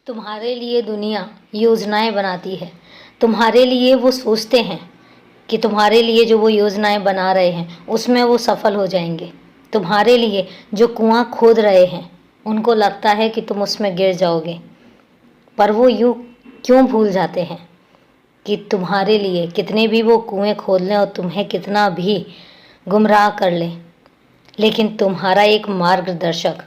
तुम्हारे लिए दुनिया योजनाएं बनाती है। तुम्हारे लिए वो सोचते हैं कि तुम्हारे लिए जो वो योजनाएं बना रहे हैं उसमें वो सफल हो जाएंगे। तुम्हारे लिए जो कुआं खोद रहे हैं उनको लगता है कि तुम उसमें गिर जाओगे, पर वो यूँ क्यों भूल जाते हैं कि तुम्हारे लिए कितने भी वो कुएं खोद लें और तुम्हें कितना भी गुमराह कर लें, लेकिन तुम्हारा एक मार्गदर्शक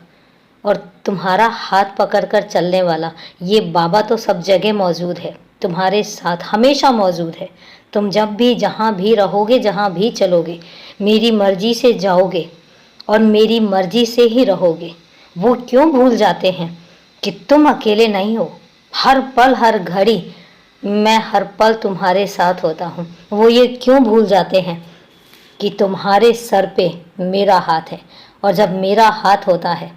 और तुम्हारा हाथ पकड़कर चलने वाला ये बाबा तो सब जगह मौजूद है, तुम्हारे साथ हमेशा मौजूद है। तुम जब भी जहाँ भी रहोगे, जहाँ भी चलोगे, मेरी मर्जी से जाओगे और मेरी मर्जी से ही रहोगे। वो क्यों भूल जाते हैं कि तुम अकेले नहीं हो। हर पल हर घड़ी मैं हर पल तुम्हारे साथ होता हूँ। वो ये क्यों भूल जाते हैं कि तुम्हारे सर पे मेरा हाथ है, और जब मेरा हाथ होता है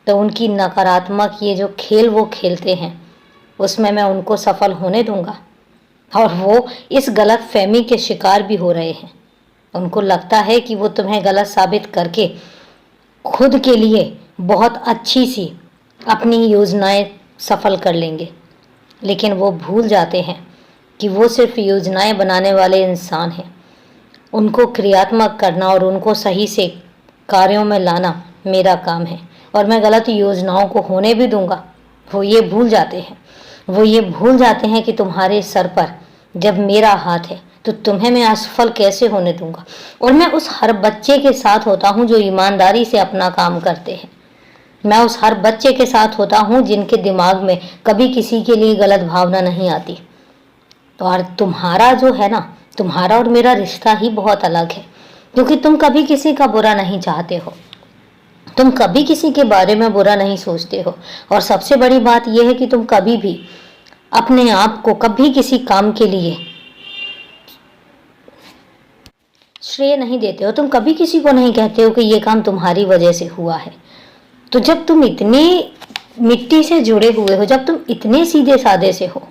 तो उनकी नकारात्मक ये जो खेल वो खेलते हैं उसमें मैं उनको सफल होने दूंगा। और वो इस गलत फहमी के शिकार भी हो रहे हैं। उनको लगता है कि वो तुम्हें गलत साबित करके खुद के लिए बहुत अच्छी सी अपनी योजनाएं सफल कर लेंगे, लेकिन वो भूल जाते हैं कि वो सिर्फ योजनाएं बनाने वाले इंसान हैं। उनको क्रियात्मक करना और उनको सही से कार्यों में लाना मेरा काम है, और मैं गलत योजनाओं को होने भी दूंगा। वो ये भूल जाते हैं, वो ये भूल जाते हैं कि तुम्हारे सर पर जब मेरा हाथ है तो तुम्हें मैं असफल कैसे होने दूंगा। और मैं उस हर बच्चे के साथ होता हूँ जो ईमानदारी से अपना काम करते हैं। मैं उस हर बच्चे के साथ होता हूँ जिनके दिमाग में कभी किसी के लिए गलत भावना नहीं आती। तो और तुम्हारा जो है ना, तुम्हारा और मेरा रिश्ता ही बहुत अलग है, क्योंकि तुम कभी किसी का बुरा नहीं चाहते हो, तुम कभी किसी के बारे में बुरा नहीं सोचते हो। और सबसे बड़ी बात यह है कि तुम कभी भी अपने आप को कभी किसी काम के लिए श्रेय नहीं देते हो। तुम कभी किसी को नहीं कहते हो कि ये काम तुम्हारी वजह से हुआ है। तो जब तुम इतने मिट्टी से जुड़े हुए हो, जब तुम इतने सीधे साधे से हो,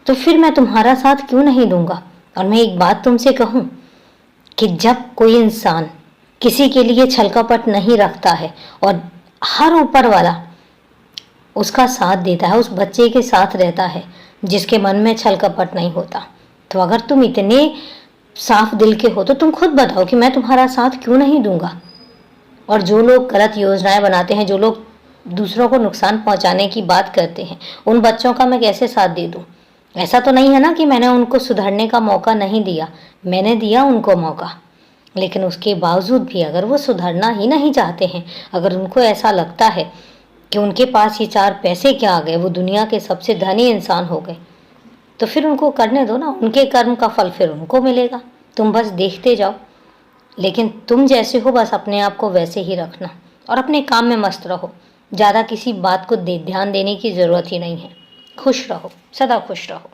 तो फिर मैं तुम्हारा साथ क्यों नहीं दूंगा। और मैं एक बात तुमसे कहूं कि जब कोई इंसान किसी के लिए छल कपट नहीं रखता है और हर ऊपर वाला उसका साथ देता है, उस बच्चे के साथ रहता है जिसके मन में छल कपट नहीं होता, तो अगर तुम इतने साफ दिल के हो तो तुम खुद बताओ कि मैं तुम्हारा साथ क्यों नहीं दूंगा। और जो लोग गलत योजनाएं बनाते हैं, जो लोग दूसरों को नुकसान पहुंचाने की बात करते हैं, उन बच्चों का मैं कैसे साथ दे दूं। ऐसा तो नहीं है ना कि मैंने उनको सुधरने का मौका नहीं दिया, मैंने दिया उनको मौका, लेकिन उसके बावजूद भी अगर वो सुधरना ही नहीं चाहते हैं, अगर उनको ऐसा लगता है कि उनके पास ये चार पैसे क्या आ गए, वो दुनिया के सबसे धनी इंसान हो गए, तो फिर उनको करने दो ना। उनके कर्म का फल फिर उनको मिलेगा, तुम बस देखते जाओ। लेकिन तुम जैसे हो बस अपने आप को वैसे ही रखना और अपने काम में मस्त रहो। ज़्यादा किसी बात को ध्यान देने की ज़रूरत ही नहीं है। खुश रहो, सदा खुश रहो।